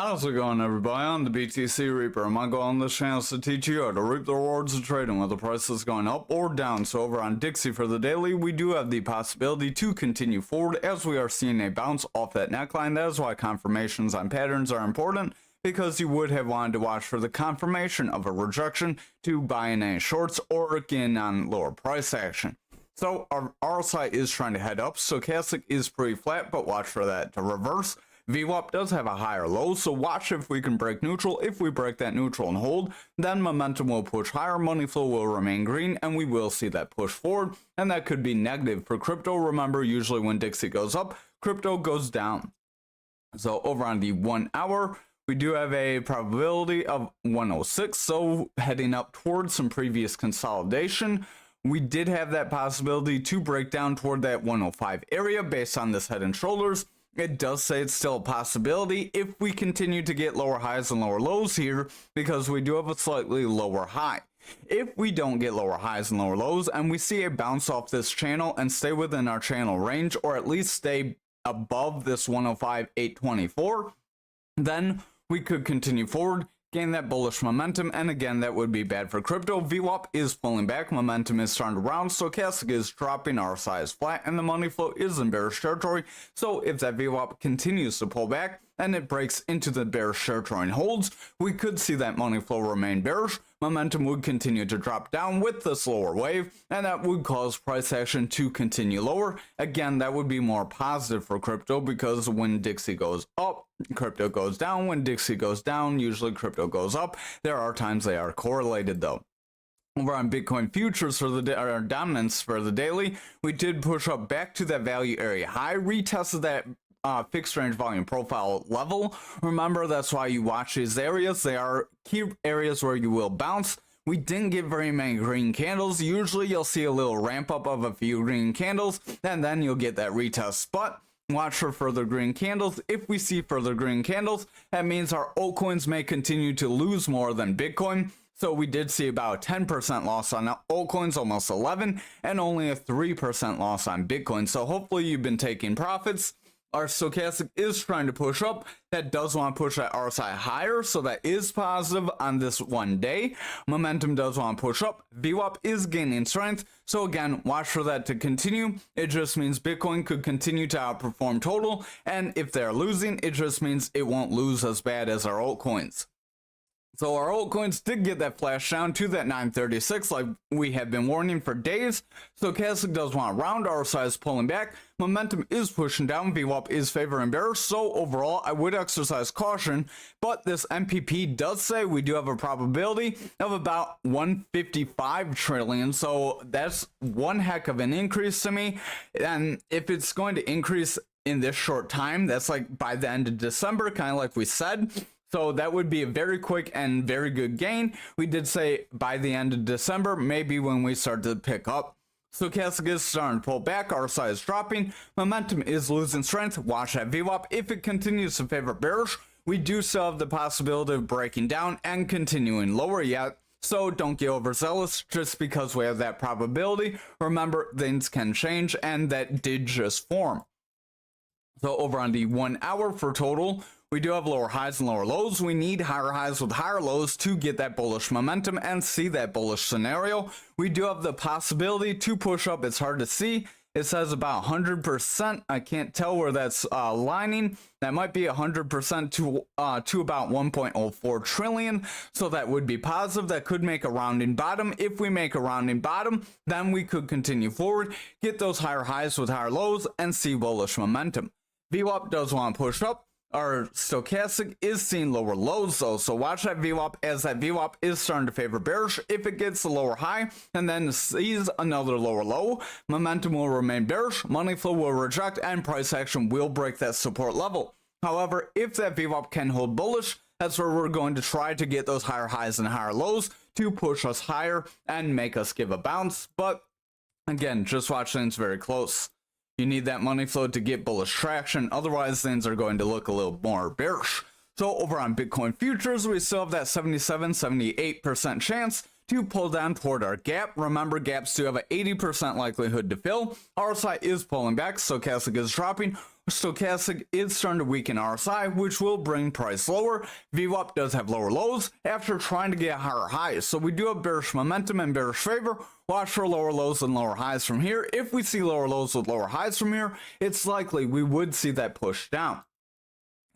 How's it going, everybody? I'm the BTCReaper, and my goal on this channel is to teach you how to reap the rewards of trading with the prices going up or down. So over on Dixie for the daily, we do have the possibility to continue forward as we are seeing a bounce off that neckline. That is why confirmations on patterns are important, because you would have wanted to watch for the confirmation of a rejection to buy in any shorts or again on lower price action. So our RSI is trying to head up, stochastic is pretty flat, but watch for that to reverse. VWAP does have a higher low, so watch if we can break neutral. If we break that neutral and hold, then momentum will push higher, money flow will remain green, and we will see that push forward, and that could be negative for crypto. Remember, usually when Dixie goes up, crypto goes down. So over on the 1 hour, we do have a probability of 106, so heading up towards some previous consolidation. We did have that possibility to break down toward that 105 area based on this head and shoulders. It does say it's still a possibility if we continue to get lower highs and lower lows here, because we do have a slightly lower high. If we don't get lower highs and lower lows and we see a bounce off this channel and stay within our channel range, or at least stay above this 105.824, then we could continue forward, gain that bullish momentum, and again, that would be bad for crypto. VWAP is pulling back, momentum is starting to round, stochastic is dropping, RSI is flat, and the money flow is in bearish territory. So if that VWAP continues to pull back and it breaks into the bearish territory and holds, we could see that money flow remain bearish. Momentum would continue to drop down with this lower wave, and that would cause price action to continue lower. Again, that would be more positive for crypto, because when Dixie goes up, crypto goes down. When Dixie goes down, usually crypto goes up. There are times they are correlated though. Over on Bitcoin futures for the dominance for the daily, we did push up back to that value area high, retested that fixed range volume profile level. Remember, that's why you watch these areas. They are key areas where you will bounce. We didn't get very many green candles. Usually you'll see a little ramp up of a few green candles, and then you'll get that retest. But watch for further green candles. If we see further green candles, that means our altcoins may continue to lose more than Bitcoin. So we did see about a 10% loss on altcoins, almost 11, and only a 3% loss on Bitcoin. So hopefully you've been taking profits. Our stochastic is trying to push up. That does want to push that RSI higher, so that is positive on this one day. Momentum does want to push up. VWAP is gaining strength, so again, watch for that to continue. It just means Bitcoin could continue to outperform total, and if they're losing, it just means it won't lose as bad as our altcoins. So our altcoins did get that flash down to that 936 like we have been warning for days. Stochastic does want to round, RSI is pulling back, momentum is pushing down, VWAP is favoring bearish. So overall, I would exercise caution, but this MPP does say we do have a probability of about 155 trillion. So that's one heck of an increase to me. And if it's going to increase in this short time, that's like by the end of December, kind of like we said. So that would be a very quick and very good gain. We did say by the end of December, maybe when we start to pick up. Stochastic is starting to pull back, RSI is dropping, momentum is losing strength. Watch that VWAP. If it continues to favor bearish, we do still have the possibility of breaking down and continuing lower yet. So don't get overzealous just because we have that probability. Remember, things can change, and that did just form. So over on the 1 hour for total, we do have lower highs and lower lows. We need higher highs with higher lows to get that bullish momentum and see that bullish scenario. We do have the possibility to push up. It's hard to see. It says about 100%. I can't tell where that's lining. That might be 100% to about 1.04 trillion. So that would be positive. That could make a rounding bottom. If we make a rounding bottom, then we could continue forward, get those higher highs with higher lows, and see bullish momentum. VWAP does want to push up. Our stochastic is seeing lower lows though, so watch that VWAP, as that VWAP is starting to favor bearish. If it gets a lower high and then sees another lower low, momentum will remain bearish, money flow will reject, and price action will break that support level. However, if that VWAP can hold bullish, that's where we're going to try to get those higher highs and higher lows to push us higher and make us give a bounce. But again, just watch things very close. You need that money flow to get bullish traction, otherwise things are going to look a little more bearish. So over on Bitcoin futures, we still have that 77-78% chance to pull down toward our gap. Remember, gaps do have an 80% likelihood to fill. RSI is pulling back, stochastic is dropping. Stochastic is starting to weaken RSI, which will bring price lower. VWAP does have lower lows after trying to get higher highs. So we do have bearish momentum and bearish favor. Watch for lower lows and lower highs from here. If we see lower lows with lower highs from here, it's likely we would see that push down.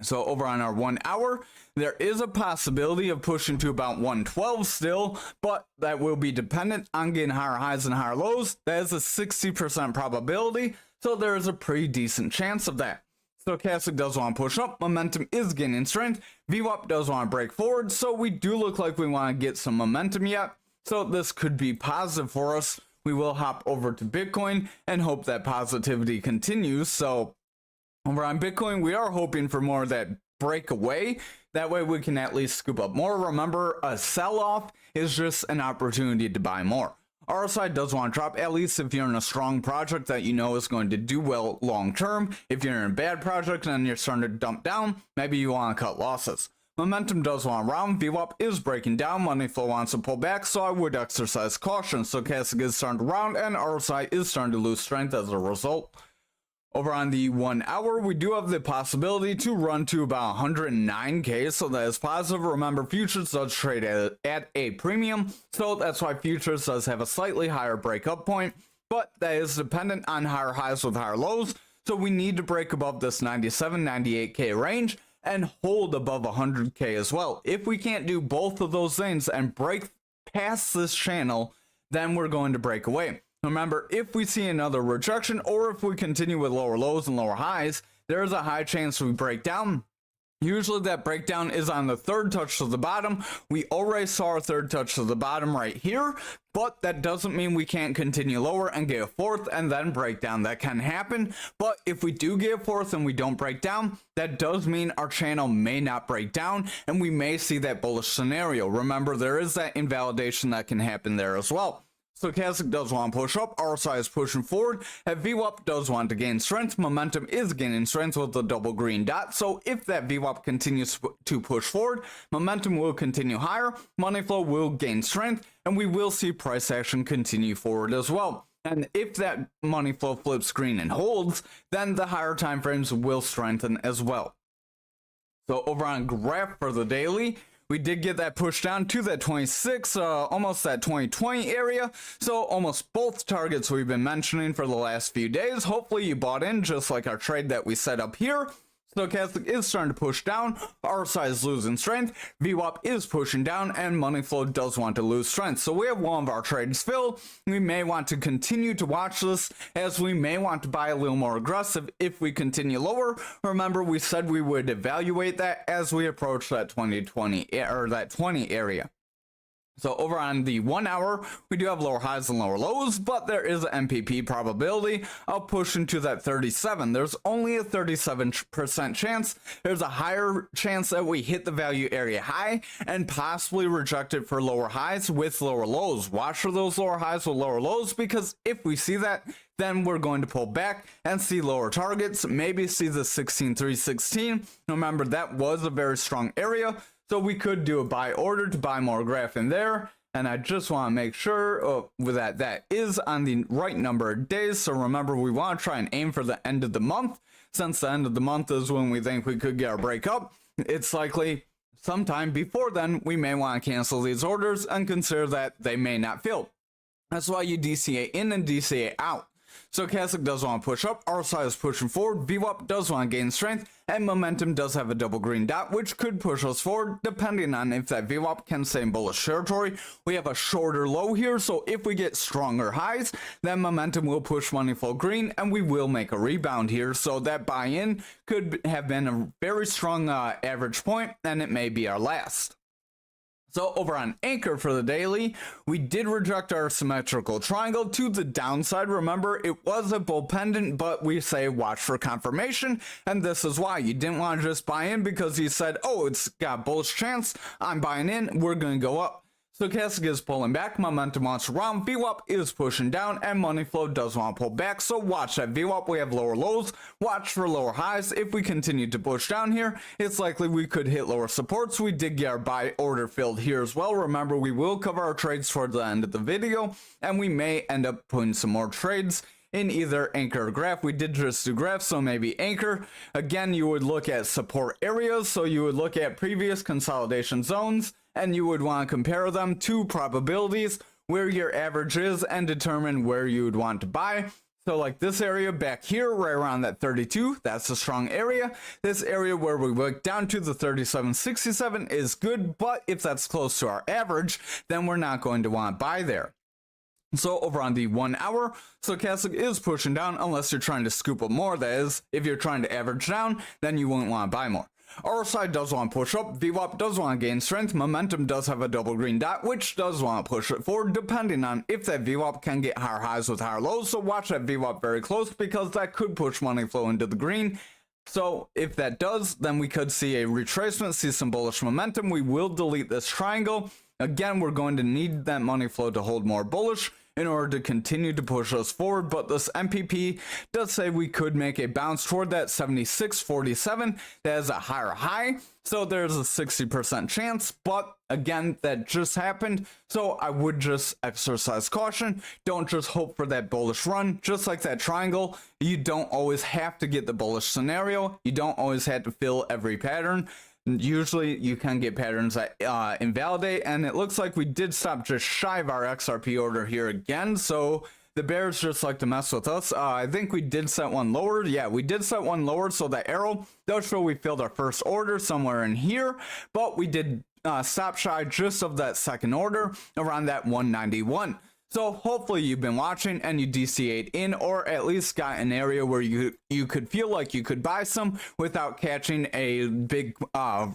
So over on our 1 hour, there is a possibility of pushing to about 112 still, but that will be dependent on getting higher highs and higher lows. That is a 60% probability, so there is a pretty decent chance of that. Stochastic does want to push up, momentum is gaining strength, VWAP does want to break forward, so we do look like we want to get some momentum yet, so this could be positive for us. We will hop over to Bitcoin and hope that positivity continues. So over on Bitcoin, we are hoping for more of that breakaway. That way we can at least scoop up more. Remember, a sell-off is just an opportunity to buy more. RSI does want to drop, at least if you're in a strong project that you know is going to do well long term. If you're in a bad project and you're starting to dump down, maybe you want to cut losses. Momentum does want to round, VWAP is breaking down, money flow wants to pull back, so I would exercise caution. Stochastic is starting to round and RSI is starting to lose strength as a result. Over on the 1 hour, we do have the possibility to run to about 109k, so that is positive. Remember, futures does trade at a premium, so that's why futures does have a slightly higher breakup point, but that is dependent on higher highs with higher lows, so we need to break above this 97, 98k range and hold above 100k as well. If we can't do both of those things and break past this channel, then we're going to break away. Remember, if we see another rejection or if we continue with lower lows and lower highs, there is a high chance we break down. Usually that breakdown is on the third touch to the bottom. We already saw our third touch to the bottom right here, but that doesn't mean we can't continue lower and get a fourth and then break down. That can happen, but if we do get a fourth and we don't break down, that does mean our channel may not break down and we may see that bullish scenario. Remember, there is that invalidation that can happen there as well. Stochastic does want to push up, RSI is pushing forward, and VWAP does want to gain strength. Momentum is gaining strength with the double green dot, so if that VWAP continues to push forward, momentum will continue higher, money flow will gain strength, and we will see price action continue forward as well. And if that money flow flips green and holds, then the higher time frames will strengthen as well. So over on graph for the daily, we did get that push down to that 26, almost that 2020 area. So almost both targets we've been mentioning for the last few days. Hopefully you bought in just like our trade that we set up here. Stochastic is starting to push down, RSI is losing strength, VWAP is pushing down, and money flow does want to lose strength. So we have one of our trades filled. We may want to continue to watch this, as we may want to buy a little more aggressive if we continue lower. Remember, we said we would evaluate that as we approach that 2020 or that 20 area. So over on the 1 hour, we do have lower highs and lower lows, but there is an MPP probability of pushing to that 37. There's only a 37% chance. There's a higher chance that we hit the value area high and possibly reject it for lower highs with lower lows. Watch for those lower highs with lower lows, because if we see that, then we're going to pull back and see lower targets, maybe see the 16,316. Remember, that was a very strong area. So we could do a buy order to buy more graph in there. And I just want to make sure that that is on the right number of days. So remember, we want to try and aim for the end of the month. Since the end of the month is when we think we could get our break up, it's likely sometime before then we may want to cancel these orders and consider that they may not fill. That's why you DCA in and DCA out. Stochastic does want to push up, RSI is pushing forward, VWAP does want to gain strength, and momentum does have a double green dot, which could push us forward depending on if that VWAP can stay in bullish territory. We have a shorter low here, so if we get stronger highs, then momentum will push money flow green, and we will make a rebound here. So that buy-in could have been a very strong average point, and it may be our last. So over on Anchor for the daily, we did reject our symmetrical triangle to the downside. Remember, it was a bull pendant, but we say watch for confirmation. And this is why you didn't want to just buy in because you said, oh, it's got bullish chance, I'm buying in, we're going to go up. Stochastic is pulling back, momentum wants around, VWAP is pushing down, and money flow does want to pull back, so watch that VWAP. We have lower lows, watch for lower highs. If we continue to push down here, it's likely we could hit lower supports. We did get our buy order filled here as well. Remember, we will cover our trades toward the end of the video, and we may end up putting some more trades in either anchor or graph. We did just do graph, so maybe anchor. Again, you would look at support areas, so you would look at previous consolidation zones, and you would want to compare them to probabilities where your average is and determine where you would want to buy. So like this area back here, right around that 32, that's a strong area. This area where we work down to the 37.67 is good, but if that's close to our average, then we're not going to want to buy there. So over on the 1 hour, stochastic is pushing down unless you're trying to scoop up more. That is, if you're trying to average down, then you wouldn't want to buy more. RSI does want to push up, VWAP does want to gain strength, momentum does have a double green dot, which does want to push it forward, depending on if that VWAP can get higher highs with higher lows. So watch that VWAP very close, because that could push money flow into the green. So if that does, then we could see a retracement, see some bullish momentum. We will delete this triangle. Again, we're going to need that money flow to hold more bullish in order to continue to push us forward, but this MPP does say we could make a bounce toward that 76.47. That is a higher high, so there's a 60% chance, but again, that just happened, so I would just exercise caution. Don't just hope for that bullish run. Just like that triangle, you don't always have to get the bullish scenario. You don't always have to fill every pattern. Usually you can get patterns that invalidate, and it looks like we did stop just shy of our XRP order here again, so the bears just like to mess with us. I think we did set one lower. Yeah, we did set one lower, so that arrow does show we filled our first order somewhere in here, but we did stop shy just of that second order around that 191. So hopefully you've been watching and you DCA'd in, or at least got an area where you could feel like you could buy some without catching a big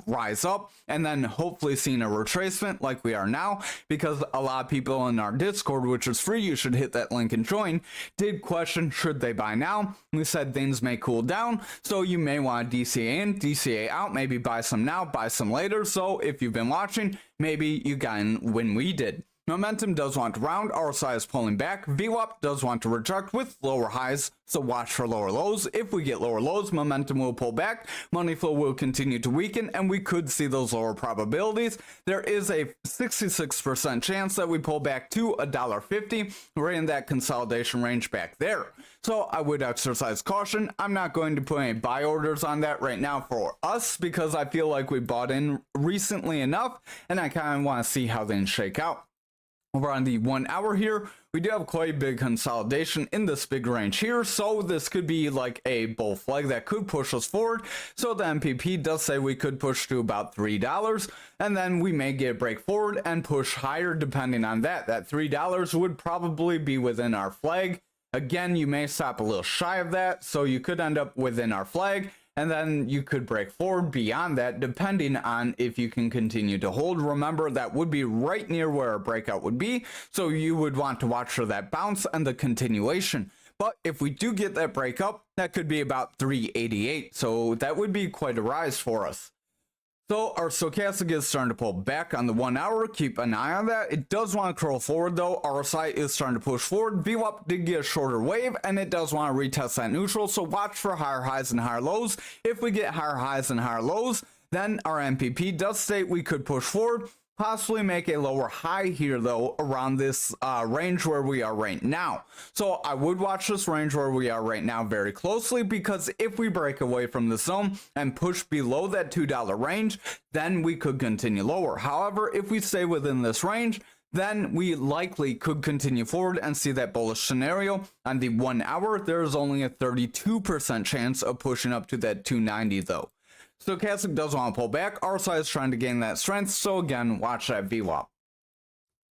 rise up, and then hopefully seeing a retracement like we are now, because a lot of people in our Discord, which is free, you should hit that link and join, did question should they buy now. We said things may cool down, so you may want to DCA in, DCA out, maybe buy some now, buy some later. So if you've been watching, maybe you got in when we did. Momentum does want to round, RSI is pulling back, VWAP does want to reject with lower highs, so watch for lower lows. If we get lower lows, momentum will pull back, money flow will continue to weaken, and we could see those lower probabilities. There is a 66% chance that we pull back to $1.50. We're in that consolidation range back there. So I would exercise caution. I'm not going to put any buy orders on that right now for us, because I feel like we bought in recently enough, and I kind of want to see how things shake out. Over on the 1 hour here, we do have quite a big consolidation in this big range here, so this could be like a bull flag that could push us forward. So the MPP does say we could push to about $3, and then we may get a break forward and push higher depending on that. That $3 would probably be within our flag. Again, you may stop a little shy of that, so you could end up within our flag, and then you could break forward beyond that depending on if you can continue to hold. Remember, that would be right near where a breakout would be, so you would want to watch for that bounce and the continuation. But if we do get that break up, that could be about 388, so that would be quite a rise for us. So our stochastic is starting to pull back on the 1 hour. Keep an eye on that. It does want to curl forward though. RSI is starting to push forward. VWAP did get a shorter wave, and it does want to retest that neutral. So watch for higher highs and higher lows. If we get higher highs and higher lows, then our MPP does state we could push forward, possibly make a lower high here though around this range where we are right now. So I would watch this range where we are right now very closely, because if we break away from the zone and push below that $2 range, then we could continue lower. However, if we stay within this range, then we likely could continue forward and see that bullish scenario. On the 1 hour, there's only a 32% chance of pushing up to that 290 though. Stochastic does want to pull back. RSI is trying to gain that strength, so again, watch that VWAP.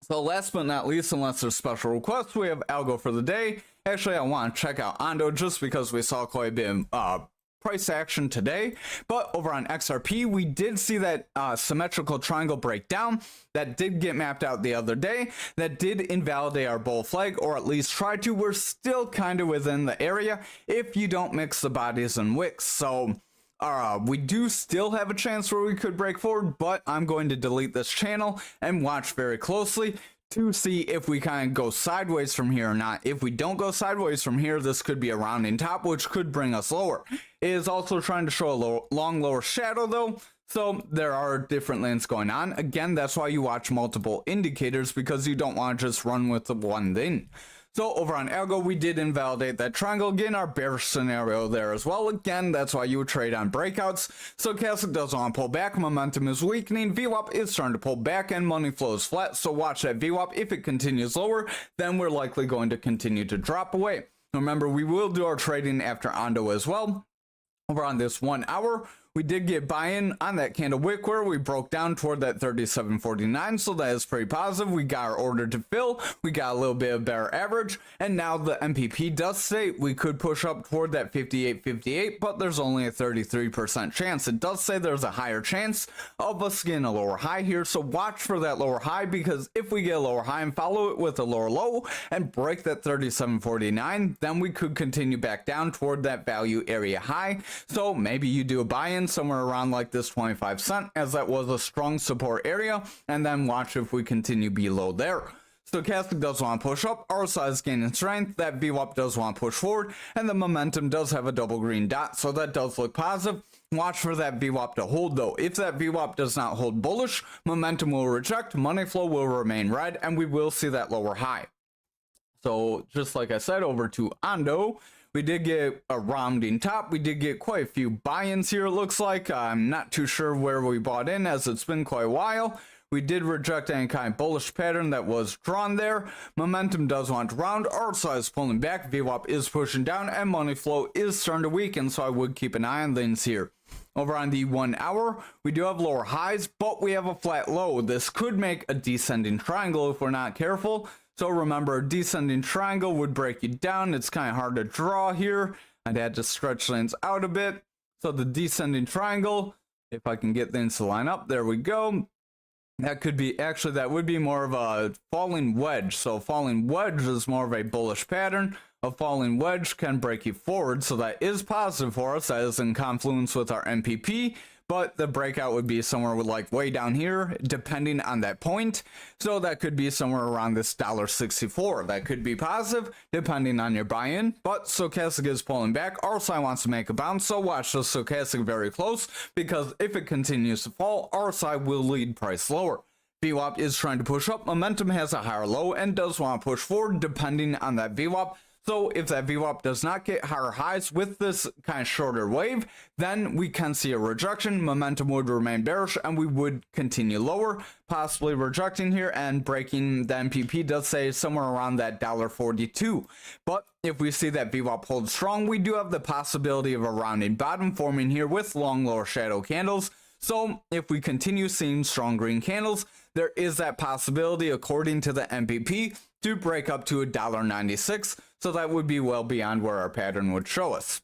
So last but not least, unless there's special requests, we have algo for the day. Actually, I want to check out Ondo just because we saw quite a bit of price action today. But over on XRP, we did see that symmetrical triangle breakdown that did get mapped out the other day. That did invalidate our bull flag, or at least try to. We're still kind of within the area if you don't mix the bodies and wicks. So We do still have a chance where we could break forward, but I'm going to delete this channel and watch very closely to see if we kind of go sideways from here or not. If we don't go sideways from here, this could be a rounding top, which could bring us lower. It is also trying to show a long lower shadow though, so there are different lanes going on. Again, that's why you watch multiple indicators, because you don't want to just run with the one thing. So over on algo, we did invalidate that triangle. Again, our bearish scenario there as well. Again, that's why you would trade on breakouts. Stochastic does want to pull back. Momentum is weakening. VWAP is starting to pull back and money flow is flat. So watch that VWAP. If it continues lower, then we're likely going to continue to drop away. Remember, we will do our trading after Ondo as well. Over on this 1 hour, we did get buy-in on that candle wick where we broke down toward that 37.49, so that is pretty positive. We got our order to fill, we got a little bit of better average, and now the MPP does say we could push up toward that 58.58, but there's only a 33% chance. It does say there's a higher chance of us getting a lower high here, so watch for that lower high, because if we get a lower high and follow it with a lower low and break that 37.49, then we could continue back down toward that value area high. So maybe you do a buy-in somewhere around like this 25 cent, as that was a strong support area, and then watch if we continue below there. Stochastic does want to push up, RSI is gaining strength, that VWAP does want to push forward, and the momentum does have a double green dot, so that does look positive. Watch for that VWAP to hold though. If that VWAP does not hold bullish, momentum will reject, money flow will remain red, and we will see that lower high. So just like I said, over to Ondo. We did get a rounding top. We did get quite a few buy-ins here, it looks like. I'm not too sure where we bought in, as it's been quite a while. We did reject any kind of bullish pattern that was drawn there. Momentum does want to round. RSI is pulling back. VWAP is pushing down, and money flow is starting to weaken, so I would keep an eye on things here. Over on the 1 hour, we do have lower highs, but we have a flat low. This could make a descending triangle if we're not careful. So remember, a descending triangle would break you down. It's kind of hard to draw here. I'd have to stretch lanes out a bit. So the descending triangle, if I can get things to line up, there we go. That could be, actually, that would be more of a falling wedge. So falling wedge is more of a bullish pattern. A falling wedge can break you forward, so that is positive for us. That is in confluence with our MPP. But the breakout would be somewhere with like way down here, depending on that point. So that could be somewhere around this $1.64. That could be positive, depending on your buy-in. But stochastic is pulling back. RSI wants to make a bounce, so watch the stochastic very close, because if it continues to fall, RSI will lead price lower. VWAP is trying to push up. Momentum has a higher low and does want to push forward, depending on that VWAP. So if that VWAP does not get higher highs with this kind of shorter wave, then we can see a rejection. Momentum would remain bearish and we would continue lower, possibly rejecting here and breaking. The MPP does say somewhere around that $1.42. But if we see that VWAP hold strong, we do have the possibility of a rounding bottom forming here with long lower shadow candles. So if we continue seeing strong green candles, there is that possibility, according to the MPP, to break up to $1.96. So that would be well beyond where our pattern would show us.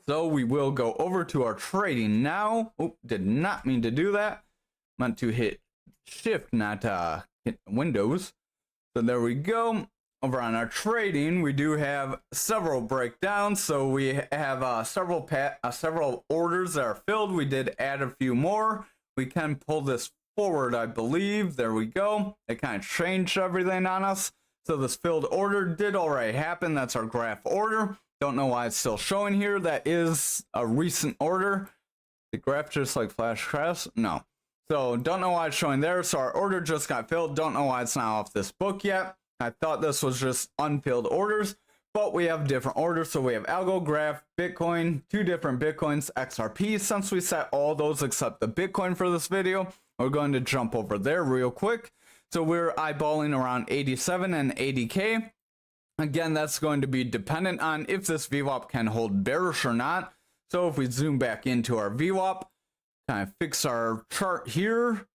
So we will go over to our trading now. Oh, did not mean to do that. Meant to hit shift, not hit Windows. So there we go. Over on our trading, we do have several breakdowns. So we have several orders that are filled. We did add a few more. We can pull this forward, I believe. There we go. It kind of changed everything on us. So this filled order did already happen. That's our graph order. Don't know why it's still showing here. That is a recent order. The graph just like flash crash? No. So don't know why it's showing there. So our order just got filled. Don't know why it's not off this book yet. I thought this was just unfilled orders, but we have different orders. So we have algo, graph, Bitcoin, two different Bitcoins, XRP. Since we set all those except the Bitcoin for this video, we're going to jump over there real quick. So we're eyeballing around 87 and 80K. Again, that's going to be dependent on if this VWAP can hold bearish or not. So if we zoom back into our VWAP, kind of fix our chart here.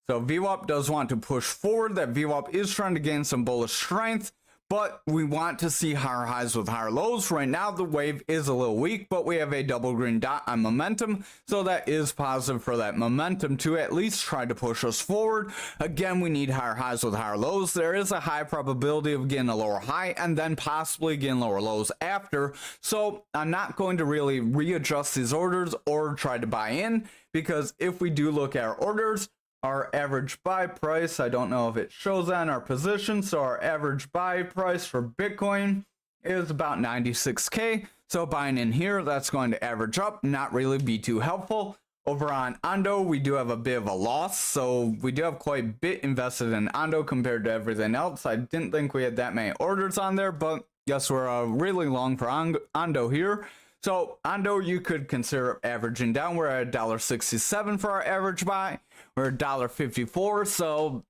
So VWAP does want to push forward. That VWAP is trying to gain some bullish strength, but we want to see higher highs with higher lows. Right now, the wave is a little weak, but we have a double green dot on momentum, so that is positive for that momentum to at least try to push us forward. Again, we need higher highs with higher lows. There is a high probability of getting a lower high and then possibly getting lower lows after, so I'm not going to really readjust these orders or try to buy in, because if we do look at our orders, our average buy price, I don't know if it shows on our position, so our average buy price for Bitcoin is about 96K. So buying in here, that's going to average up, not really be too helpful. Over on Ondo, we do have a bit of a loss, so we do have quite a bit invested in Ondo compared to everything else. I didn't think we had that many orders on there, but yes, we're really long for Ondo here. So Ondo, you could consider averaging down. We're at $1.67 for our average buy. We're at $1.54, so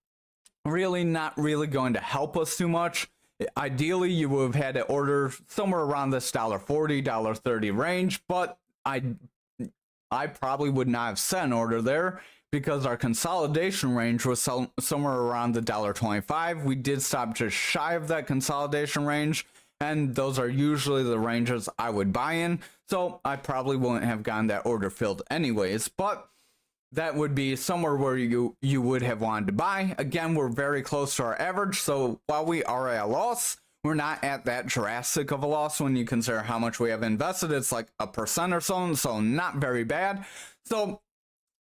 really not really going to help us too much. Ideally, you would have had to order somewhere around this $1.40, $1.30 range, but I probably would not have set an order there because our consolidation range was somewhere around the $1.25. We did stop just shy of that consolidation range, and those are usually the ranges I would buy in, so I probably wouldn't have gotten that order filled anyways, but that would be somewhere where you would have wanted to buy. Again, we're very close to our average, so while we are at a loss, we're not at that drastic of a loss when you consider how much we have invested. It's like 1% or something, so not very bad. So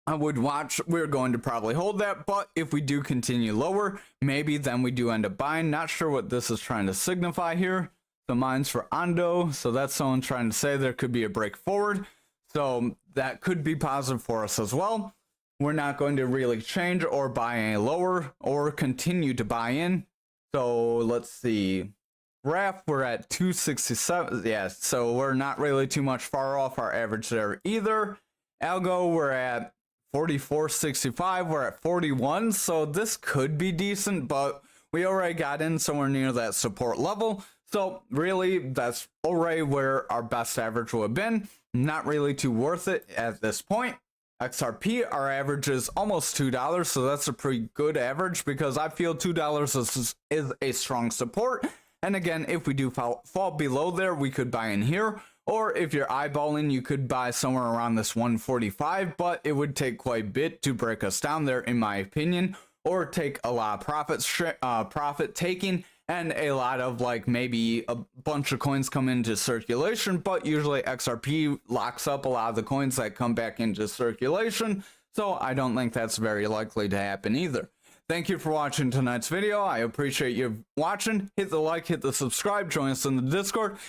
I would watch, we're going to probably hold that, but if we do continue lower, maybe then we do end up buying. Not sure what this is trying to signify here. The mine's for Ondo, so that's someone trying to say there could be a break forward. So that could be positive for us as well. We're not going to really change or buy any lower or continue to buy in. So let's see. RAF, we're at 267. Yeah, so we're not really too much far off our average there either. Algo, we're at 44.65. We're at 41. So this could be decent, but we already got in somewhere near that support level. So really, that's already where our best average would have been. Not really too worth it at this point. XRP, our average is almost $2, so that's a pretty good average because I feel $2 is a strong support. And again, if we do fall below there, we could buy in here. Or if you're eyeballing, you could buy somewhere around this 145, but it would take quite a bit to break us down there, in my opinion, or take a lot of profit taking. And a lot of like maybe a bunch of coins come into circulation, but usually XRP locks up a lot of the coins that come back into circulation. So I don't think that's very likely to happen either. Thank you for watching tonight's video. I appreciate you watching. Hit the like, hit the subscribe, join us in the Discord. And